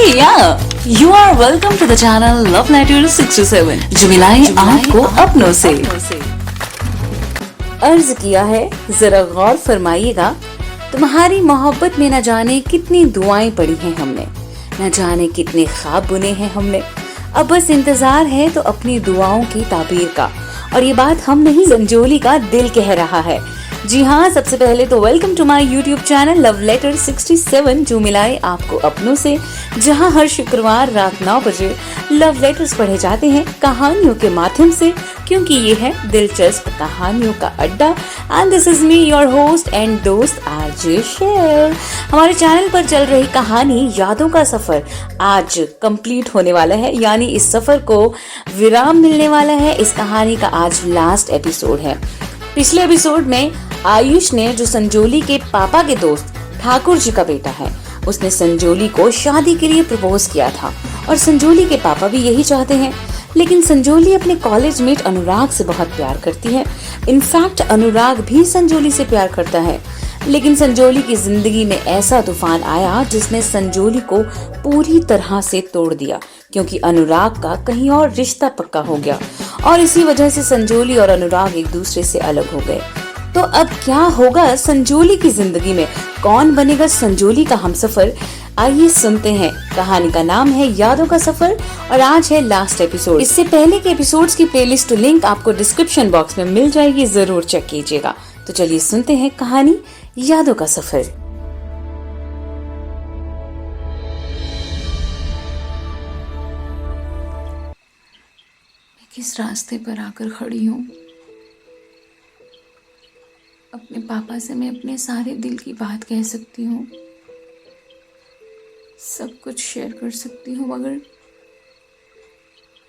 You are welcome to the channel Love Letter 67 जो मिलाए आपको अपनों से। अर्ज किया है, जरा गौर फरमाइएगा, तुम्हारी मोहब्बत में न जाने कितनी दुआएं पड़ी हैं हमने, न जाने कितने ख्वाब बुने हैं हमने। अब बस इंतजार है तो अपनी दुआओं की ताबीर का। और ये बात हम नहीं, संजोली का दिल कह रहा है। जी हाँ, सबसे पहले तो welcome to my YouTube channel love letter 67 जो मिलाए आपको अपनों से, जहाँ हर शुक्रवार रात 9 बजे लव लेटर्स पढ़े जाते हैं कहानियों के माध्यम से, क्योंकि ये है दिलचस्प कहानियों का अड्डा। And this is me your host and दोस्त आरजे शेर। हमारे चैनल पर चल रही कहानी यादों का सफर आज कंप्लीट होने वाला है, यानी इस सफर को विराम मिलने वाला है। इस कहानी का आज लास्ट एपिसोड है। पिछले एपिसोड में आयुष ने, जो संजोली के पापा के दोस्त ठाकुर जी का बेटा है, उसने संजोली को शादी के लिए प्रपोज किया था और संजोली के पापा भी यही चाहते हैं। लेकिन संजोली अपने कॉलेज मेट अनुराग से बहुत प्यार करती है। इनफैक्ट अनुराग भी संजोली से प्यार करता है। लेकिन संजोली की जिंदगी में ऐसा तूफान आया जिसने संजोली को पूरी तरह से तोड़ दिया, क्योंकि अनुराग का कहीं और रिश्ता पक्का हो गया और इसी वजह से संजोली और अनुराग एक दूसरे से अलग हो गए। तो अब क्या होगा संजोली की जिंदगी में? कौन बनेगा संजोली का हमसफर? आइए सुनते हैं। कहानी का नाम है यादों का सफर और आज है लास्ट एपिसोड। इससे पहले के एपिसोड्स की प्लेलिस्ट लिंक आपको डिस्क्रिप्शन बॉक्स में मिल जाएगी, जरूर चेक कीजिएगा। तो चलिए सुनते हैं कहानी यादों का सफर। मैं किस रास्ते पर आकर खड़ी हूँ? अपने पापा से मैं अपने सारे दिल की बात कह सकती हूँ, सब कुछ शेयर कर सकती हूँ, मगर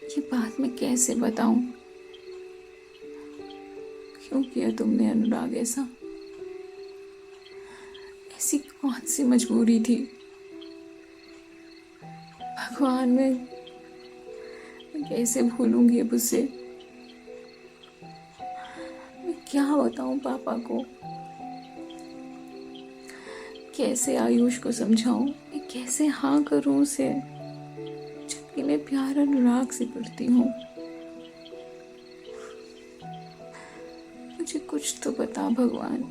ये बात मैं कैसे बताऊं? क्यों किया तुमने अनुराग ऐसा? ऐसी कौन सी मजबूरी थी? भगवान, मैं कैसे भूलूंगी अब उसे? मैं क्या बताऊं पापा को? कैसे आयुष को समझाऊं? मैं कैसे हाँ करूं उसे, जबकि मैं प्यार अनुराग से करती हूँ? मुझे कुछ तो बता भगवान,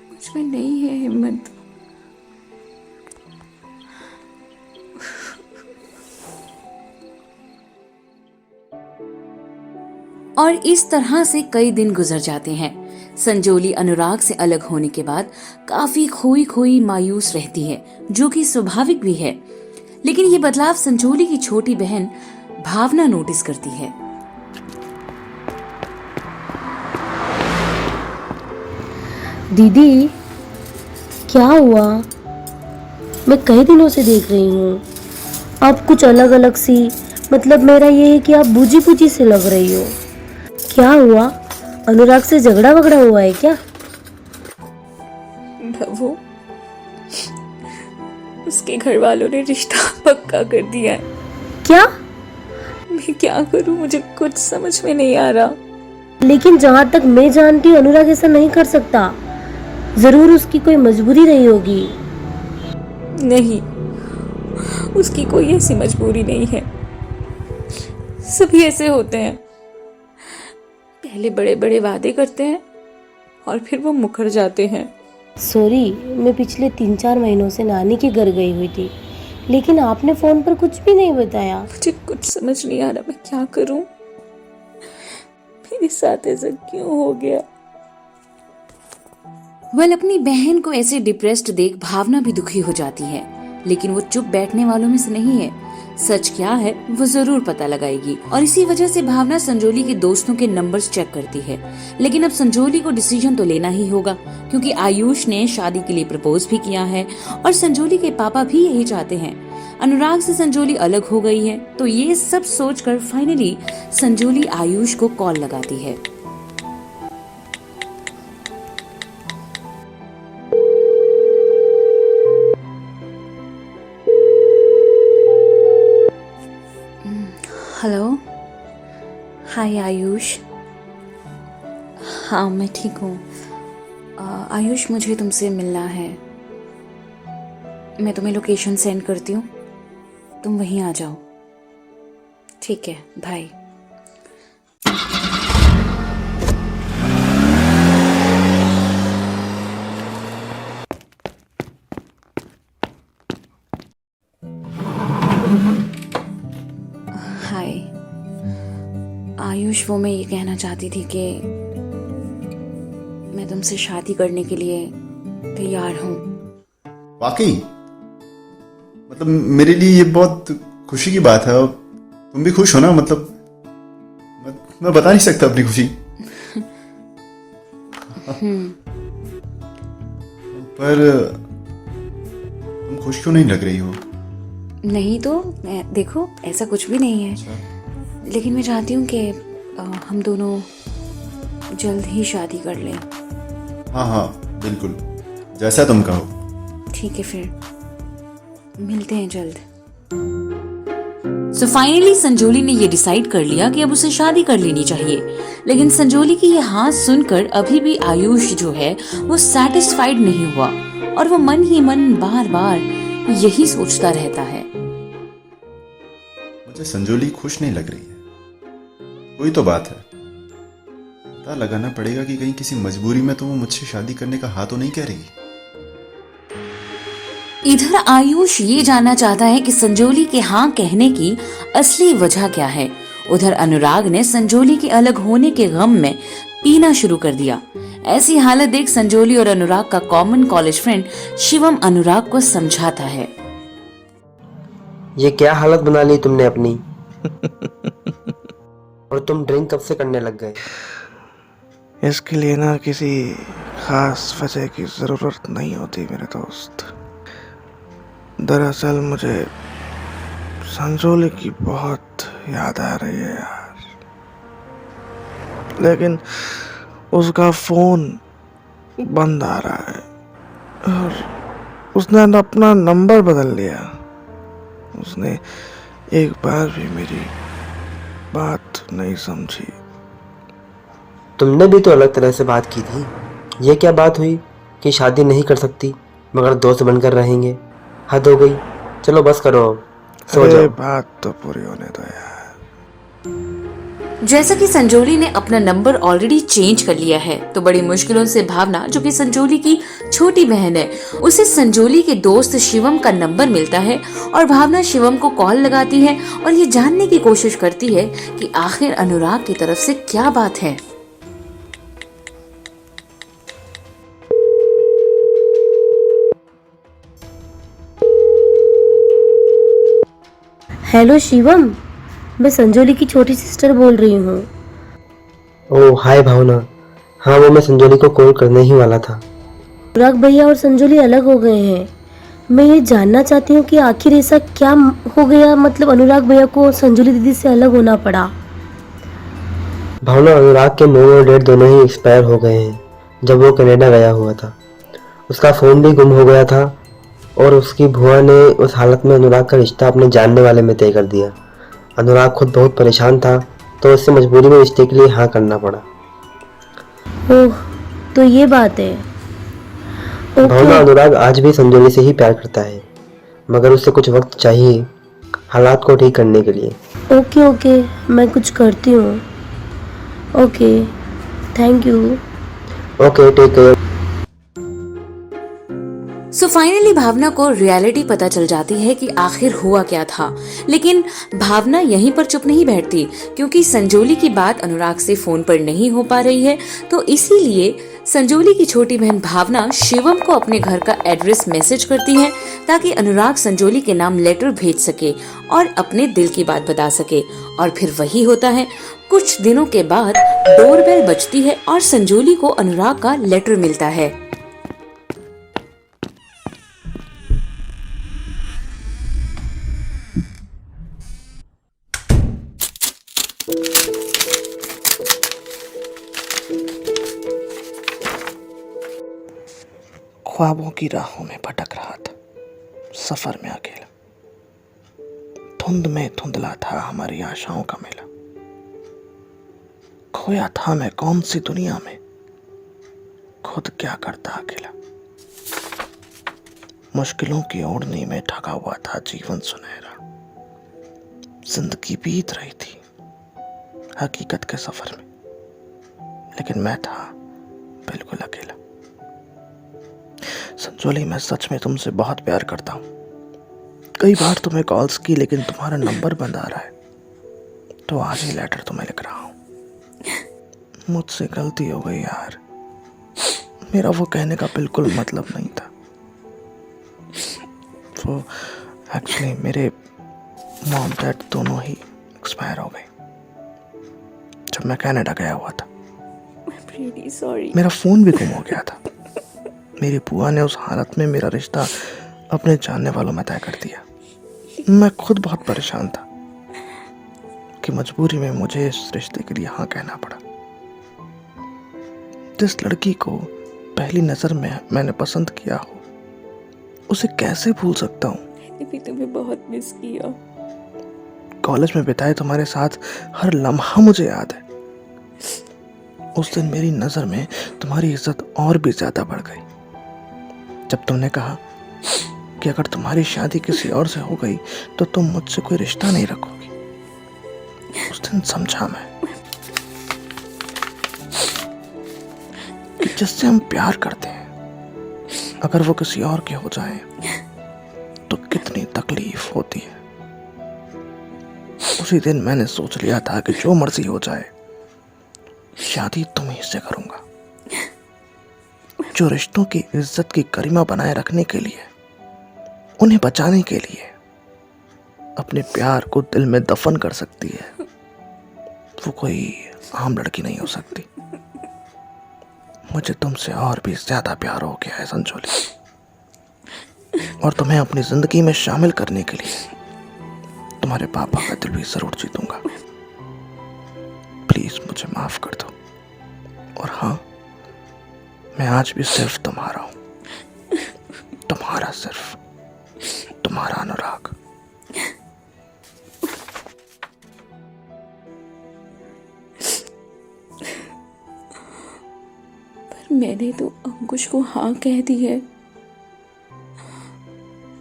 मुझ में नहीं है हिम्मत। और इस तरह से कई दिन गुजर जाते हैं। संजोली अनुराग से अलग होने के बाद काफी खोई खोई मायूस रहती है, जो कि स्वाभाविक भी है। लेकिन ये बदलाव संजोली की छोटी बहन भावना नोटिस करती है। दीदी, क्या हुआ? मैं कई दिनों से देख रही हूँ, आप कुछ अलग अलग सी, मतलब मेरा ये है कि आप बूझी बूझी से लग रही हो। क्या हुआ? अनुराग से झगड़ा वगड़ा हुआ है क्या? वो उसके घर वालों ने रिश्ता पक्का कर दिया है। क्या? मैं क्या करूं, मुझे कुछ समझ में नहीं आ रहा। लेकिन जहाँ तक मैं जानती हूँ अनुराग ऐसा नहीं कर सकता, जरूर उसकी कोई मजबूरी रही होगी। नहीं, उसकी कोई ऐसी मजबूरी नहीं है। सभी ऐसे होते हैं, पहले बड़े बड़े वादे करते हैं और फिर वो मुकर जाते हैं। सॉरी, मैं पिछले 3-4 महीनों से नानी के घर गई हुई थी, लेकिन आपने फोन पर कुछ भी नहीं बताया। मुझे कुछ समझ नहीं आ रहा, मैं क्या करूं? मेरे साथ ऐसा क्यों हो गया? अपनी बहन को ऐसे डिप्रेस्ड देख भावना भी दुखी हो जाती है, लेकिन वो चुप बैठने वालों में से नहीं है। सच क्या है वो जरूर पता लगाएगी और इसी वजह से भावना संजोली के दोस्तों के नंबर्स चेक करती है। लेकिन अब संजोली को डिसीजन तो लेना ही होगा, क्योंकि आयुष ने शादी के लिए प्रपोज भी किया है और संजोली के पापा भी यही चाहते हैं। अनुराग से संजोली अलग हो गई है, तो ये सब सोचकर फाइनली संजोली आयुष को कॉल लगाती है। हेलो, हाय आयुष। हाँ मैं ठीक हूँ। आयुष, मुझे तुमसे मिलना है। मैं तुम्हें लोकेशन सेंड करती हूँ, तुम वहीं आ जाओ। ठीक है, बाय। हाय आयुष, वो मैं ये कहना चाहती थी कि मैं तुमसे शादी करने के लिए तैयार हूँ। वाकई? मतलब मेरे लिए ये बहुत खुशी की बात है। और तुम भी खुश हो ना? मतलब मैं बता नहीं सकता अपनी खुशी। पर तुम खुश क्यों नहीं लग रही हो? नहीं तो देखो, ऐसा कुछ भी नहीं है। लेकिन मैं चाहती हूँ कि हम दोनों जल्द ही शादी कर लें। हाँ हाँ बिल्कुल, जैसा तुम कहो। ठीक है, फिर मिलते हैं जल्द। सो फाइनली संजोली ने ये डिसाइड कर लिया कि अब उसे शादी कर लेनी चाहिए। लेकिन संजोली की ये हाँ सुनकर अभी भी आयुष जो है वो सेटिस्फाइड नहीं हुआ और वो मन ही मन बार बार यही सोचता रहता है। मुझे संजोली खुश नहीं लग रही है। कोई तो बात है। पता लगाना पड़ेगा कि कहीं किसी मजबूरी में तो वो मुझसे शादी करने का हाँ तो नहीं कह रही। इधर आयुष ये जानना चाहता है कि संजोली के हाँ कहने की असली वजह क्या है। उधर अनुराग ने संजोली के अलग होने के गम में पीना शुरू कर दिया। ऐसी हालत देख संजोली और अनुराग का कॉमन कॉलेज फ्रेंड शिवम अनुराग को समझाता है। ये क्या हालत बना ली तुमने अपनी? और तुम ड्रिंक कब से करने लग गए? इसके लिए ना किसी खास वजह की ज़रूरत नहीं होती मेरे दोस्त। दरअसल मुझे संजोली की बहुत याद आ रही है यार। लेकिन उसका फ़ोन बंद आ रहा है और उसने अपना नंबर बदल लिया। उसने एक बार भी मेरी बात नहीं समझी। तुमने भी तो अलग तरह से बात की थी। ये क्या बात हुई कि शादी नहीं कर सकती मगर दोस्त बनकर रहेंगे? हद हो गई। चलो बस करो, अब सो अरे जाओ। बात तो पूरी होने दो यार। जैसा कि संजोली ने अपना नंबर ऑलरेडी चेंज कर लिया है तो बड़ी मुश्किलों से भावना, जो कि संजोली की छोटी बहन है, उसे संजोली के दोस्त शिवम का नंबर मिलता है और भावना शिवम को कॉल लगाती है और ये जानने की कोशिश करती है कि आखिर अनुराग की तरफ से क्या बात है। हेलो शिवम, मैं संजोली की छोटी सिस्टर बोल रही हूँ। ओह हाय भावना। हाँ वो मैं संजोली को कॉल करने ही वाला था। अनुराग भैया और संजोली अलग हो गए हैं। मैं ये जानना चाहती हूँ कि आखिर ऐसा क्या हो गया, मतलब अनुराग भैया को संजोली दीदी से अलग होना पड़ा। भावना, अनुराग के मोम और डेट दोनों ही एक्सपायर हो गए हैं जब वो कनाडा गया हुआ था। उसका फ़ोन भी गुम हो गया था और उसकी बुआ ने उस हालत में अनुराग का रिश्ता अपने जानने वाले में तय कर दिया। अनुराग खुद बहुत परेशान था तो उससे मजबूरी में रिश्ते के लिए हाँ करना पड़ा। ओह, तो ये बात है। भावना, ओके अनुराग आज भी संजोली से ही प्यार करता है मगर उसे कुछ वक्त चाहिए हालात को ठीक करने के लिए। ओके ओके, मैं कुछ करती हूँ। Okay, thank you. Okay take care. So finally Bhavna को रियलिटी पता चल जाती है कि आखिर हुआ क्या था। लेकिन भावना यहीं पर चुप नहीं बैठती, क्योंकि संजोली की बात अनुराग से फोन पर नहीं हो पा रही है। तो इसीलिए संजोली की छोटी बहन भावना शिवम को अपने घर का एड्रेस मैसेज करती है ताकि अनुराग संजोली के नाम लेटर भेज सके और अपने दिल की बात बता सके। और फिर वही होता है। कुछ दिनों के बाद डोरबेल बजती है और संजोली को अनुराग का लेटर मिलता है। ख्वाबों की राहों में भटक रहा था, सफर में अकेला। धुंध में धुंधला था हमारी आशाओं का मेला। खोया था मैं कौन सी दुनिया में, खुद क्या करता अकेला। मुश्किलों की ओढ़नी में ढका हुआ था जीवन सुनहरा। जिंदगी बीत रही थी हकीकत के सफर में, लेकिन मैं था बिल्कुल अकेला। संजोली, मैं सच में तुमसे बहुत प्यार करता हूँ। कई बार तुम्हें कॉल्स की, लेकिन तुम्हारा नंबर बंद आ रहा है, तो आज ही लेटर तुम्हें लिख रहा हूँ। मुझसे गलती हो गई यार, मेरा वो कहने का बिल्कुल मतलब नहीं था। वो एक्चुअली मेरे मॉम डैड दोनों ही एक्सपायर हो गए जब मैं कनाडा गया हुआ था। really sorry. मेरा फोन भी गुम हो गया था। मेरी बुआ ने उस हालत में मेरा रिश्ता अपने जानने वालों में तय कर दिया। मैं खुद बहुत परेशान था कि मजबूरी में मुझे इस रिश्ते के लिए हाँ कहना पड़ा। जिस लड़की को पहली नजर में मैंने पसंद किया हो, उसे कैसे भूल सकता हूँ। मैंने भी तुम्हें बहुत मिस किया। कॉलेज में बिताए तुम्हारे साथ हर लम्हा मुझे याद है। उस दिन मेरी नजर में तुम्हारी इज्जत और भी ज्यादा बढ़ गई जब तुमने कहा कि अगर तुम्हारी शादी किसी और से हो गई तो तुम मुझसे कोई रिश्ता नहीं रखोगी। उस दिन समझा मैं कि जिससे हम प्यार करते हैं, अगर वो किसी और के हो जाए तो कितनी तकलीफ होती है। उसी दिन मैंने सोच लिया था कि जो मर्जी हो जाए, शादी तुम्हीं से करूंगा। जो रिश्तों की इज्जत की गरिमा बनाए रखने के लिए, उन्हें बचाने के लिए अपने प्यार को दिल में दफन कर सकती है, वो कोई आम लड़की नहीं हो सकती। मुझे तुमसे और भी ज्यादा प्यार हो गया है संजोली, और तुम्हें अपनी जिंदगी में शामिल करने के लिए तुम्हारे पापा का दिल भी जरूर जीतूंगा। प्लीज मुझे माफ कर दो। और हाँ, मैं आज भी सिर्फ तुम्हारा हूं, तुम्हारा, सिर्फ तुम्हारा अनुराग। पर मैंने तो अंकुश को हाँ कह दी है।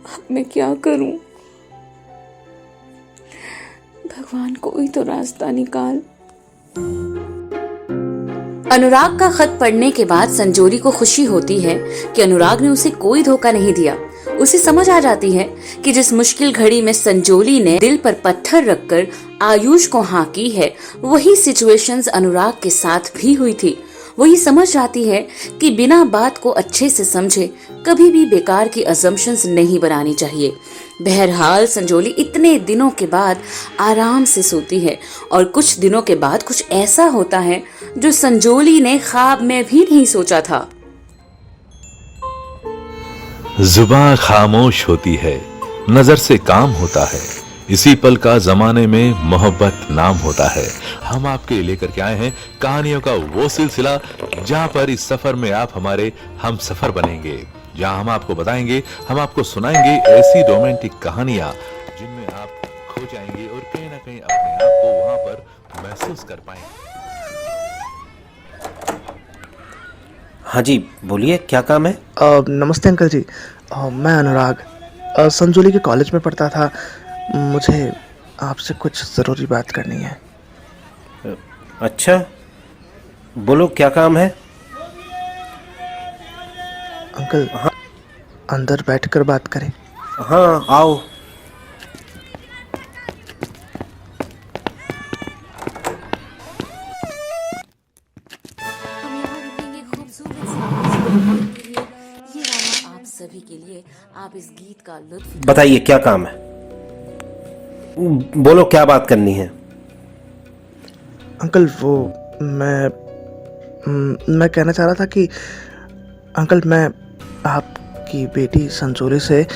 अब मैं क्या करूं? भगवान कोई तो रास्ता निकाल। अनुराग का खत पढ़ने के बाद संजोली को खुशी होती है कि अनुराग ने उसे कोई धोखा नहीं दिया। उसे समझ आ जाती है कि जिस मुश्किल घड़ी में संजोली ने दिल पर पत्थर रखकर आयुष को हाँ की है, वही सिचुएशंस अनुराग के साथ भी हुई थी। वही समझ जाती है कि बिना बात को अच्छे से समझे कभी भी बेकार की अजम्पशंस नहीं बनानी चाहिए। बहरहाल संजोली इतने दिनों के बाद आराम से सोती है और कुछ दिनों के बाद कुछ ऐसा होता है जो संजोली ने ख्वाब में भी नहीं सोचा था। जुबान खामोश होती है, नजर से काम होता है, इसी पल का जमाने में मोहब्बत नाम होता है। हम आपके लेकर के आए हैं कहानियों का वो सिलसिला जहां पर इस सफर में आप हमारे हम सफर बनेंगे, जहां हम आपको बताएंगे, हम आपको सुनाएंगे ऐसी रोमांटिक कहानियां जिनमें आप खो जाएंगे और कहीं ना कहीं अपने आप को वहां पर महसूस कर पाएंगे। हाँ जी, बोलिए, क्या काम है? नमस्ते अंकल जी। मैं अनुराग संजोली के कॉलेज में पढ़ता था। मुझे आपसे कुछ ज़रूरी बात करनी है। अच्छा, बोलो, क्या काम है? अंकल, हाँ, अंदर बैठकर बात करें। हाँ, आओ। हम यहाँ रुकेंगे खूबसूरत सी ये गाना आप सभी के लिए। आप इस गीत का लुत्फ बताइए, क्या काम है? बोलो, क्या बात करनी है? अंकल, वो मैं कहना चाह रहा था कि अंकल, मैं आपकी बेटी संजोली से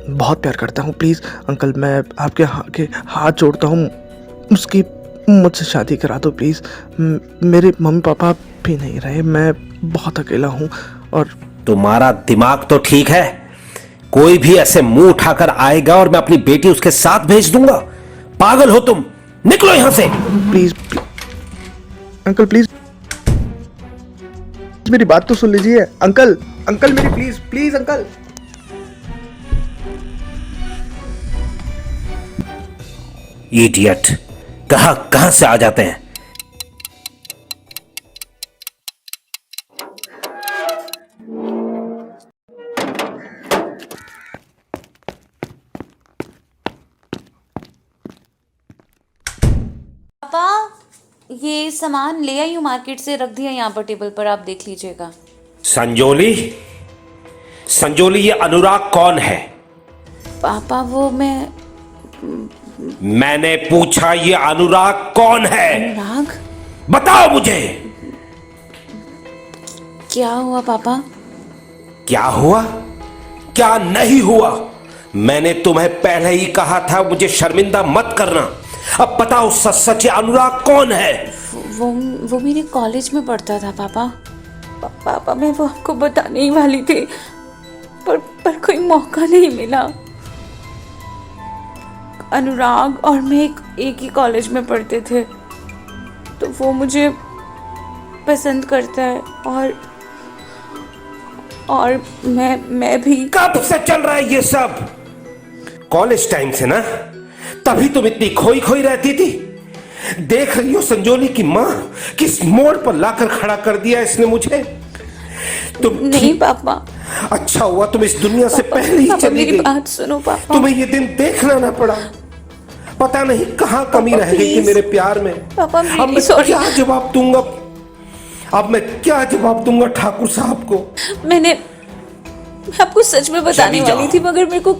बहुत प्यार करता हूँ। प्लीज़ अंकल, मैं आपके हाथ जोड़ता हूँ, उसकी मुझसे शादी करा दो प्लीज़। मेरे मम्मी पापा भी नहीं रहे, मैं बहुत अकेला हूँ। और तुम्हारा दिमाग तो ठीक है? कोई भी ऐसे मुंह उठाकर आएगा और मैं अपनी बेटी उसके साथ भेज दूंगा? पागल हो तुम? निकलो यहां से। प्लीज अंकल, प्लीज मेरी बात तो सुन लीजिए। अंकल, अंकल मेरी, प्लीज प्लीज अंकल। इडियट, कहां कहां से आ जाते हैं। पापा, ये सामान ले आई हूँ मार्केट से, रख दिया यहाँ पर टेबल पर, आप देख लीजिएगा। संजोली, संजोली, ये अनुराग कौन है? पापा वो मैंने पूछा ये अनुराग कौन है? अनुराग? बताओ मुझे। क्या हुआ पापा? क्या हुआ? क्या नहीं हुआ? मैंने तुम्हें पहले ही कहा था मुझे शर्मिंदा मत करना। अब बताओ सच सच ये अनुराग कौन है? वो मेरे कॉलेज में पढ़ता था पापा। पापा मैं वो आपको बताने ही वाली थी, पर कोई मौका नहीं मिला। अनुराग और मैं एक ही कॉलेज में पढ़ते थे, तो वो मुझे पसंद करता है और मैं भी। कब से चल रहा है ये सब? कॉलेज टाइम से ना? तभी तुम इतनी खोई खोई रहती थी। देख रही हो संजोली की माँ किस मोड़ पर लाकर खड़ा कर दिया इसने मुझे। तुम नहीं पापा। अच्छा हुआ तुम इस दुनिया से पहले ही चली मेरी गई। बात सुनो पापा। तुम्हें ये दिन देखना ना पड़ा। पता नहीं कहां कमी रह गई थी मेरे प्यार में। पापा अब मैं क्या जवाब दूंगा? अब मैं क्या जवाब दूंगा ठाकुर साहब को? मैं आपको सच में बताने वाली थी, मगर मेरे को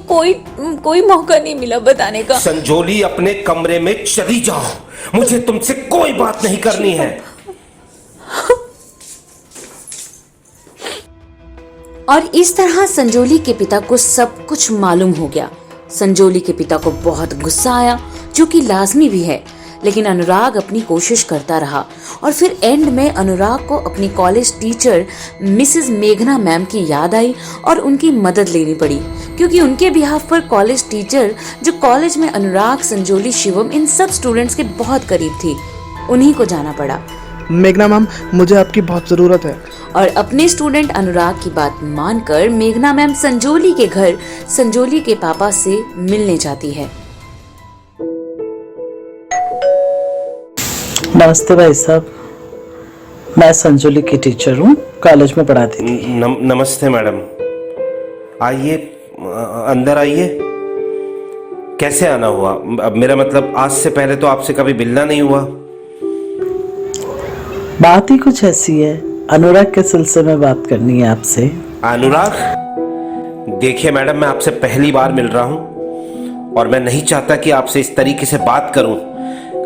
कोई मौका नहीं मिला बताने का। संजोली अपने कमरे में चली जाओ, मुझे तुमसे कोई बात नहीं करनी है। और इस तरह संजोली के पिता को सब कुछ मालूम हो गया। संजोली के पिता को बहुत गुस्सा आया, जो कि लाजमी भी है, लेकिन अनुराग अपनी कोशिश करता रहा और फिर एंड में अनुराग को अपनी कॉलेज टीचर मिसेस मेघना मैम की याद आई और उनकी मदद लेनी पड़ी, क्योंकि उनके बिहाफ पर कॉलेज टीचर, जो कॉलेज में अनुराग, संजोली, शिवम इन सब स्टूडेंट्स के बहुत करीब थी, उन्हीं को जाना पड़ा। मेघना मैम, मुझे आपकी बहुत ज़रूरत है। और अपने स्टूडेंट अनुराग की बात मानकर मेघना मैम संजोली के घर संजोली के पापा से मिलने जाती है। नमस्ते भाई साहब, मैं संजोली की टीचर हूँ, कॉलेज में पढ़ाती थी। नमस्ते मैडम, आइए अंदर आइए। कैसे आना हुआ? अब मेरा मतलब आज से पहले तो आपसे कभी मिलना नहीं हुआ। बात ही कुछ ऐसी है, अनुराग के सिलसिले में बात करनी है आपसे। अनुराग? देखिए मैडम, मैं आपसे पहली बार मिल रहा हूँ और मैं नहीं चाहता कि आपसे इस तरीके से बात करूं,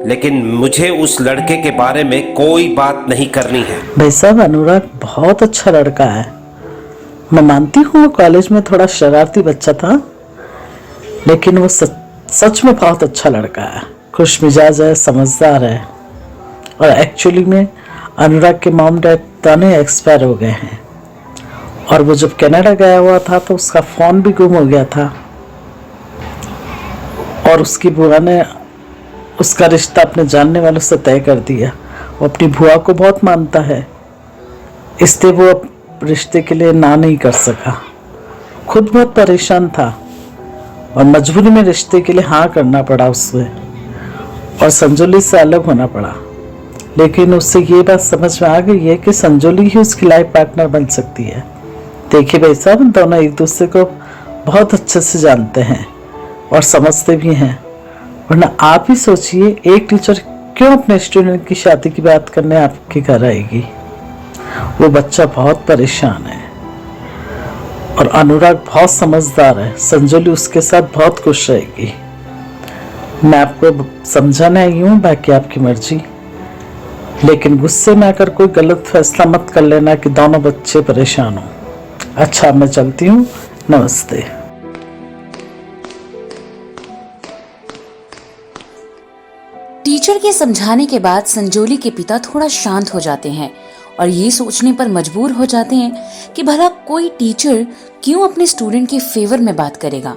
लेकिन मुझे उस लड़के के बारे में कोई बात नहीं करनी है। भाई साहब, अनुराग बहुत अच्छा लड़का है। मैं मानती हूँ कॉलेज में थोड़ा शरारती बच्चा था, लेकिन वो सच में बहुत अच्छा लड़का है, खुश मिजाज है, समझदार है। और एक्चुअली में अनुराग के मॉम डैड दोनों एक्सपायर हो गए हैं, और वो जब कनाडा गया हुआ था तो उसका फ़ोन भी गुम हो गया था, और उसकी बुआ ने उसका रिश्ता अपने जानने वालों से तय कर दिया। वो अपनी बुआ को बहुत मानता है, इसलिए वो रिश्ते के लिए ना नहीं कर सका। खुद बहुत परेशान था और मजबूरी में रिश्ते के लिए हाँ करना पड़ा उसे, और संजोली से अलग होना पड़ा। लेकिन उससे ये बात समझ में आ गई है कि संजोली ही उसकी लाइफ पार्टनर बन सकती है। देखिए भाई साहब, दोनों एक दूसरे को बहुत अच्छे से जानते हैं और समझते भी हैं, वरना आप ही सोचिए एक टीचर क्यों अपने स्टूडेंट की शादी की बात करने आपके घर आएगी। वो बच्चा बहुत परेशान है और अनुराग बहुत समझदार है। संजोली उसके साथ बहुत खुश रहेगी। मैं आपको समझाने आई हूँ, बाकी आपकी मर्जी, लेकिन गुस्से में आकर कोई गलत फैसला मत कर लेना कि दोनों बच्चे परेशान हो। अच्छा, मैं चलती हूँ, नमस्ते। टीचर के समझाने के बाद संजोली के पिता थोड़ा शांत हो जाते हैं और ये सोचने पर मजबूर हो जाते हैं कि भला कोई टीचर क्यों अपने स्टूडेंट के फेवर में बात करेगा।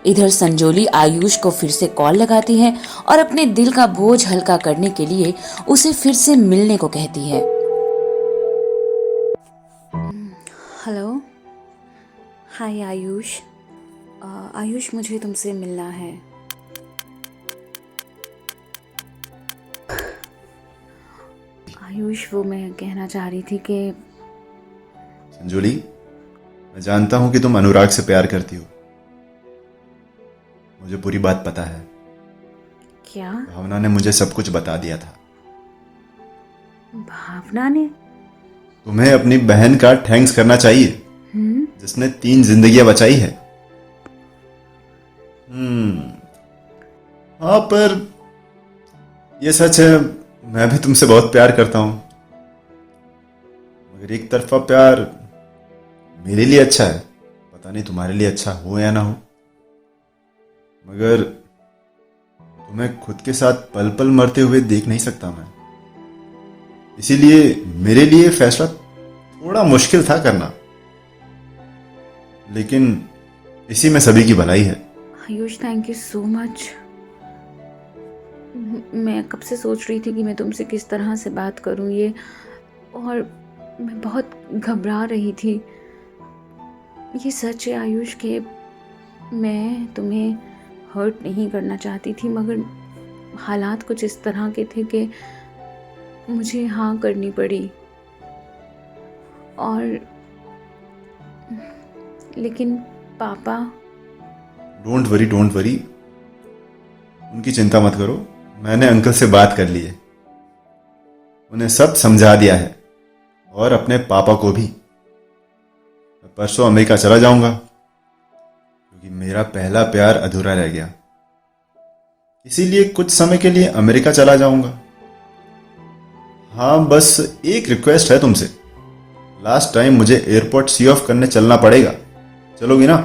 इधर संजोली आयुष को फिर से कॉल लगाती है और अपने दिल का बोझ हल्का करने के लिए उसे फिर से मिलने को कहती है। हेलो, हाय आयुष। आयुष, मुझे तुमसे मिलना है। आयुष, वो मैं कहना चाह रही थी कि संजोली, मैं जानता हूं कि तुम अनुराग से प्यार करती हो। मुझे पूरी बात पता है। क्या? भावना ने मुझे सब कुछ बता दिया था। भावना ने? तुम्हें अपनी बहन का थैंक्स करना चाहिए, जिसने 3 जिंदगियां बचाई है। हाँ, पर यह सच है, मैं भी तुमसे बहुत प्यार करता हूं। मगर एक तरफा प्यार मेरे लिए अच्छा है, पता नहीं तुम्हारे लिए अच्छा हो या ना हो। मगर तुम्हें खुद के साथ पल पल मरते हुए देख नहीं सकता मैं। इसीलिए मेरे लिए फैसला थोड़ा मुश्किल था करना, लेकिन इसी में सभी की भलाई है। Ayush, thank you so much. मैं कब से सोच रही थी कि मैं तुमसे किस तरह से बात करूं ये, और मैं बहुत घबरा रही थी। ये सच है आयुष कि मैं तुम्हें हर्ट नहीं करना चाहती थी, मगर हालात कुछ इस तरह के थे कि मुझे हाँ करनी पड़ी। और लेकिन पापा। डोंट वरी, उनकी चिंता मत करो। मैंने अंकल से बात कर ली है, उन्हें सब समझा दिया है, और अपने पापा को भी। मैं परसों अमेरिका चला जाऊंगा, क्योंकि मेरा पहला प्यार अधूरा रह गया। इसीलिए कुछ समय के लिए अमेरिका चला जाऊंगा। हाँ, बस एक रिक्वेस्ट है तुमसे। लास्ट टाइम मुझे एयरपोर्ट सी ऑफ करने चलना पड़ेगा, चलोगी ना?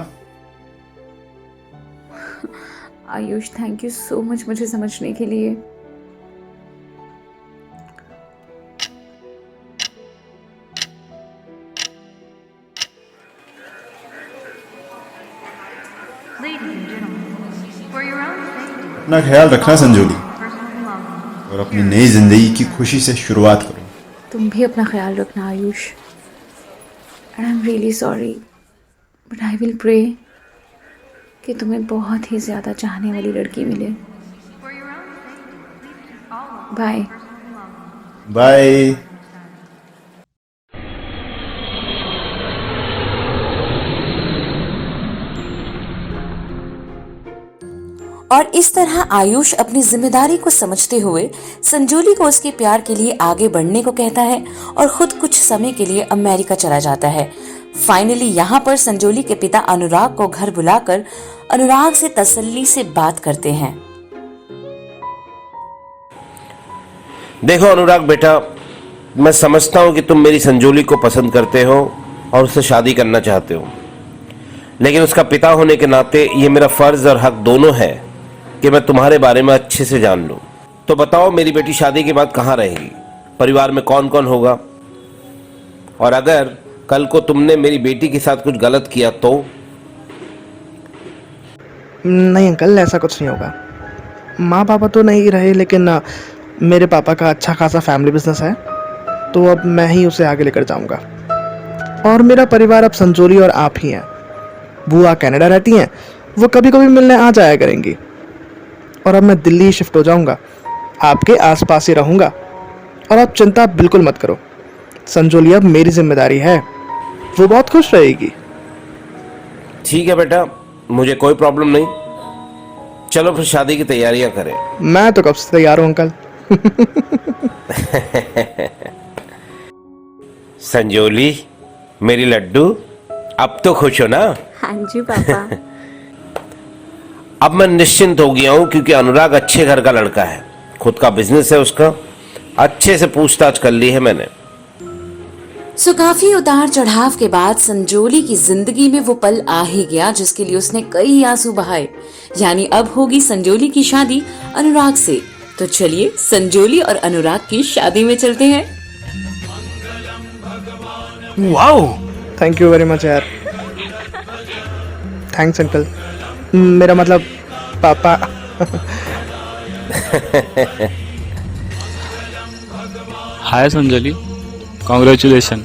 Ayush, thank you so much मुझे समझने के लिए। अपना ख्याल रखना संजोली, और अपनी नई जिंदगी की खुशी से शुरुआत करो। तुम भी अपना ख्याल रखना Ayush. And I am really sorry, but I will pray कि तुम्हें बहुत ही ज़्यादा चाहने वाली लड़की मिले। बाय बाय। और इस तरह आयुष अपनी जिम्मेदारी को समझते हुए संजोली को उसके प्यार के लिए आगे बढ़ने को कहता है और खुद कुछ समय के लिए अमेरिका चला जाता है। फाइनली यहाँ पर संजोली के पिता अनुराग को घर बुलाकर अनुराग से तसल्ली से बात करते हैं। देखो अनुराग बेटा, मैं समझता हूं कि तुम मेरी संजोली को पसंद करते हो और उससे शादी करना चाहते हो, लेकिन उसका पिता होने के नाते ये मेरा फर्ज और हक दोनों है कि मैं तुम्हारे बारे में अच्छे से जान लूं। तो बताओ, मेरी बेटी शादी के बाद कहाँ रहेगी? परिवार में कौन कौन होगा? और अगर कल को तुमने मेरी बेटी के साथ कुछ गलत किया तो? नहीं अंकल, ऐसा कुछ नहीं होगा। माँ पापा तो नहीं रहे, लेकिन मेरे पापा का अच्छा खासा फैमिली बिजनेस है, तो अब मैं ही उसे आगे लेकर जाऊंगा। और मेरा परिवार अब संजोली और आप ही हैं। बुआ कनाडा रहती हैं, वो कभी कभी मिलने आ जाया करेंगी। और अब मैं दिल्ली शिफ्ट हो जाऊंगा, आपके आसपास ही रहूंगा। और आप चिंता बिल्कुल मत करो, संजोली अब मेरी जिम्मेदारी है, वो बहुत खुश रहेगी। ठीक है बेटा, मुझे कोई प्रॉब्लम नहीं। चलो फिर शादी की तैयारियां करें। मैं तो कब से तैयार हूं अंकल। संजोली मेरी लड्डू, अब तो खुश हो ना? हाँ जी पापा। अब मैं निश्चिंत हो गया हूं, क्योंकि अनुराग अच्छे घर का लड़का है, खुद का बिजनेस है उसका, अच्छे से पूछताछ कर ली है मैंने। सो काफी उतार चढ़ाव के बाद संजोली की जिंदगी में वो पल आ ही गया जिसके लिए उसने कई आंसू बहाए। यानी अब होगी संजोली की शादी अनुराग से। तो चलिए संजोली और अनुराग की शादी में चलते हैं। Wow, thank you very much यार। थैंक्स अंकल, मेरा मतलब पापा। हाय संजोली, कॉन्ग्रेचुलेशन,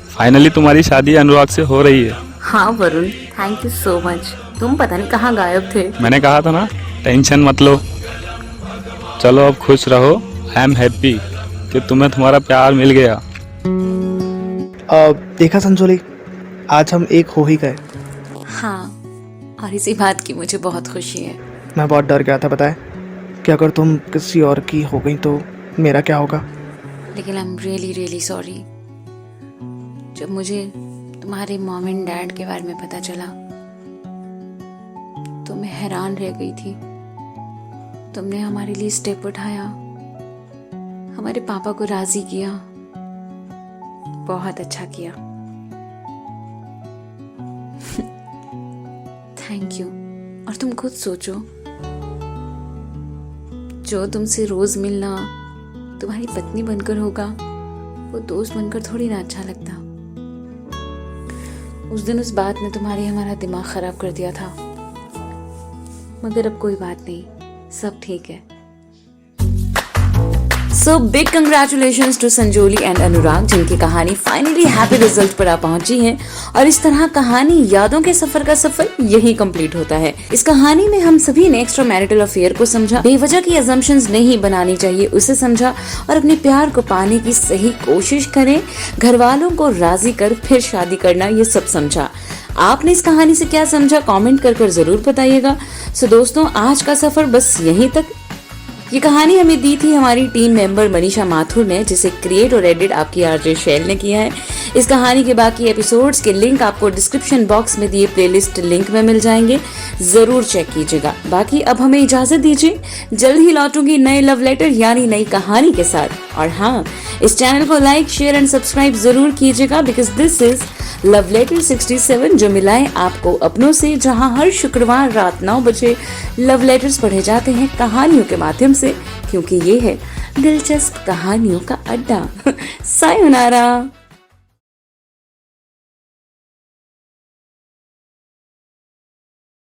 फाइनली तुम्हारी शादी अनुराग से हो रही है। हाँ Varun, thank you so much. तुम पता नहीं कहाँ गायब थे। मैंने कहा था ना, टेंशन मत लो। चलो अब खुश रहो, आई एम हैप्पी। कि तुम्हें तुम्हारा प्यार मिल गया। देखा संजोली, आज हम एक हो ही गए। हाँ, और इसी बात की मुझे बहुत खुशी है। मैं बहुत डर गया था, बताए कि अगर तुम किसी और की हो गई तो मेरा क्या होगा। लेकिन आई एम रियली रियली सॉरी। जब मुझे तुम्हारे मॉम एंड डैड के बारे में पता चला तो मैं हैरान रह गई थी। तुमने हमारे लिए स्टेप उठाया, हमारे पापा को राजी किया, बहुत अच्छा किया। Thank you. और तुम खुद सोचो, जो तुमसे रोज मिलना तुम्हारी पत्नी बनकर होगा, वो दोस्त बनकर थोड़ी ना अच्छा लगता। उस दिन उस बात ने हमारा दिमाग खराब कर दिया था, मगर अब कोई बात नहीं, सब ठीक है। So big congratulations to Sanjoli and Anurag, जिनकी कहानी फाइनली हैप्पी रिजल्ट पर आ पहुंची है। और इस तरह कहानी यादों के सफर का सफर यही कंप्लीट होता है। इस कहानी में हम सभी ने एक्स्ट्रा मैरिटल अफेयर को समझा, बेवजह की अजम्पशंस नहीं बनानी चाहिए उसे समझा, और अपने प्यार को पाने की सही कोशिश करें, घर वालों को राजी कर फिर शादी करना, ये सब समझा। आपने इस कहानी से क्या समझा कमेंट कर जरूर बताइएगा। सो दोस्तों, आज का सफर बस यहीं तक। ये कहानी हमें दी थी हमारी टीम मेंबर मनीषा माथुर ने, जिसे क्रिएट और एडिट आपकी आरजे शैल ने किया है। इस कहानी के बाकी एपिसोड्स के लिंक आपको डिस्क्रिप्शन बॉक्स में दिए प्लेलिस्ट लिंक में मिल जाएंगे, जरूर चेक कीजिएगा। बाकी अब हमें इजाजत दीजिए, जल्द ही लौटूंगी नए लव लेटर यानी नई कहानी के साथ। और हाँ, इस चैनल को लाइक शेयर एंड सब्सक्राइब जरूर कीजिएगा, because this is love letter 67, जो मिलाए आपको अपनों से, जहां हर शुक्रवार रात 9 बजे लव लेटर्स पढ़े जाते हैं कहानियों के माध्यम से, क्योंकि ये है दिलचस्प कहानियों का अड्डा। सायोनारा।